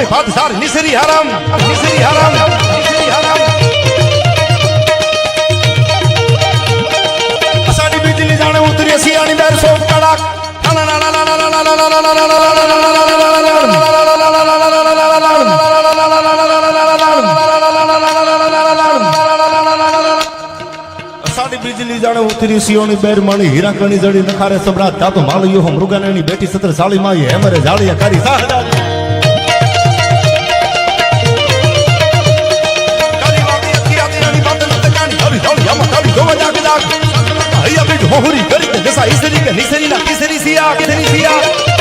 ભગની બાદશાહ નિસરી હરામ અસાડી બીજલી જાણે ઉતરી સિયાણી દર સો કડાક અસાડી બીજલી જાણે ઉતરી સિયોની બેર મણી હીરા કણી જડી નખારે સબરાત તાતો માળિયો મૃગાનેની બેટી સત્ર સાળી માં હેમરે જાળિયા કરી મોહરી કરી જસા ઈસરી કે નિસરી ના કિસરી સિયા કિસરી સિયા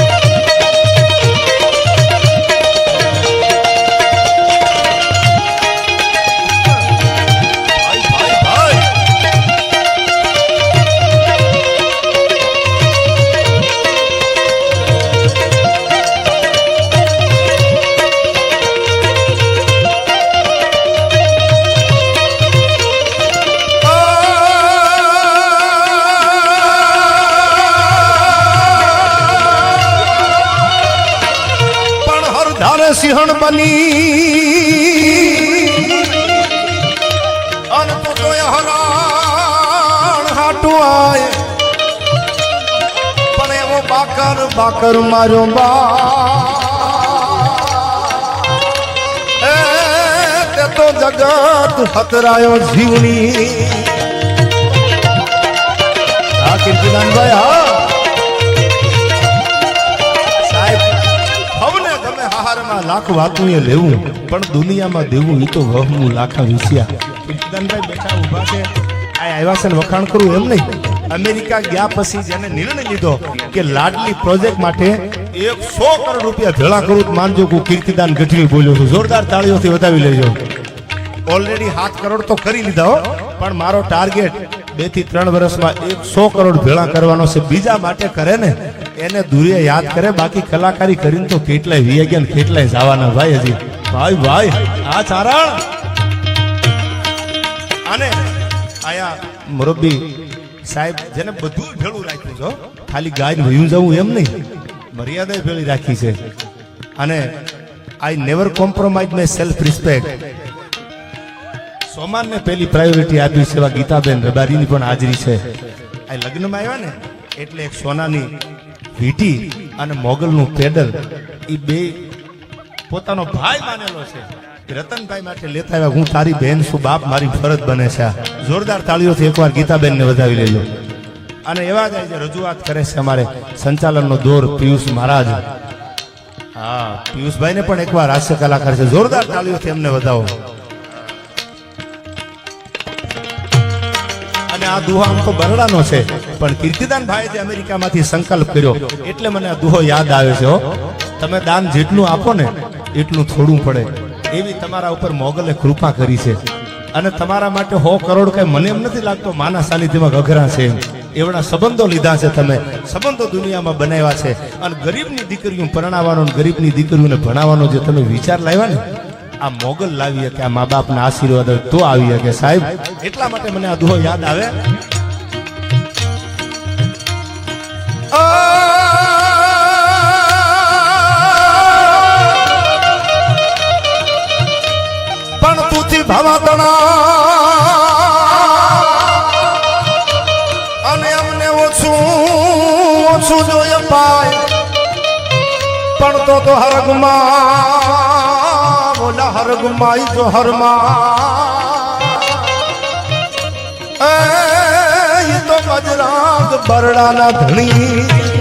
સિંહણ બની અને તો હરાણ હાટું આય પણ એવો બાકર માર્યો તે તો જગત હતરાયો જીવની આ કીર્તિદાનભાઈ હા લાખ વાતું એ લેવું પણ દુનિયામાં દેવું એ તો વહમું લાખા વિસ્યા કીર્તિદાનભાઈ બેઠા ઊભા છે આ આવ્યા છે વખાણ કરું એમ નહીં અમેરિકા ગયા પછી જેને નિર્ણય લીધો કે લાડલી પ્રોજેક્ટ માટે 100 કરોડ રૂપિયા ભેળા કરું માનજો કે કીર્તિદાન ગઢવી બોલ્યો છું જોરદાર તાળીઓથી વધાવી લેજો ઓલરેડી 7 કરોડ તો કરી લીધા હો પણ મારો ટાર્ગેટ 2 થી 3 વર્ષમાં 100 કરોડ ભેળા કરવાનો છે બીજા માટે કરે ને એને દુરિયા યાદ કરે બાકી કલાકારી કરીને તો કેટલાય વી ગયા કેટલાય જવાના ભાઈ હજી ભાઈ આ ચારણ અને આયા મુરબ્બી સાહેબ જેને બધું ભેળું રાખ્યું છે ખાલી ગાય વયું જવું એમ નહીં મર્યાદા ભેળી રાખી છે અને I never compromise my self respect સોમાનને પહેલી પ્રાયોરિટી આપી છે એવા ગીતાબેન રબારીની પણ હાજરી છે આ લગ્નમાં આવ્યા ને એટલે એક સોનાની વીટી અને મોગલનું પેડલ એ બે પોતાનો ભાઈ માનેલો છે રતનભાઈ માટે લેતા આવ્યા હું તારી બહેન છું બાપ મારી ફરજ બને છે જોરદાર તાળીઓથી એકવાર ગીતાબેનને વધાવી લેજો અને એવા જ આજે રજૂઆત કરે છે અમારે સંચાલનનો દોર પિયુષ મહારાજ હા પિયુષભાઈને પણ એકવાર હાસ્ય કલાકાર છે જોરદાર તાળીઓથી એમને વધાવો અને આ દુહો આમ તો બરડાનો છે પણ કીર્તિદાન ભાઈ જે અમેરિકામાંથી સંકલ્પ કર્યો એટલે મને આ દુહો યાદ આવે છે તમે દાન જેટલું આપો ને એટલું થોડું પડે એવી તમારા ઉપર મોગલે કૃપા કરી છે અને તમારા માટે 100 કરોડ કઈ મને એમ નથી લાગતો માના સાનિધ્યમાં ગઘરા છે એવડા સંબંધો લીધા છે તમે સંબંધો દુનિયામાં બનાવ્યા છે અને ગરીબની દીકરીઓ પરણાવવાનો ગરીબની દીકરીઓને ભણાવવાનો જે તમે વિચાર લાવ્યા ને આ મોગલ લાવી કે આ મા બાપના આશીર્વાદ તો આવી કે સાહેબ એટલા માટે મને આ દુહો યાદ આવે પણ તુથી ભાવાતણા અને અમને ઓછું જોય પાય પણ તો હરગમાં બોલા હરગમાઈ જો હરમાં એ તો મજરાગ બરડાના ધણી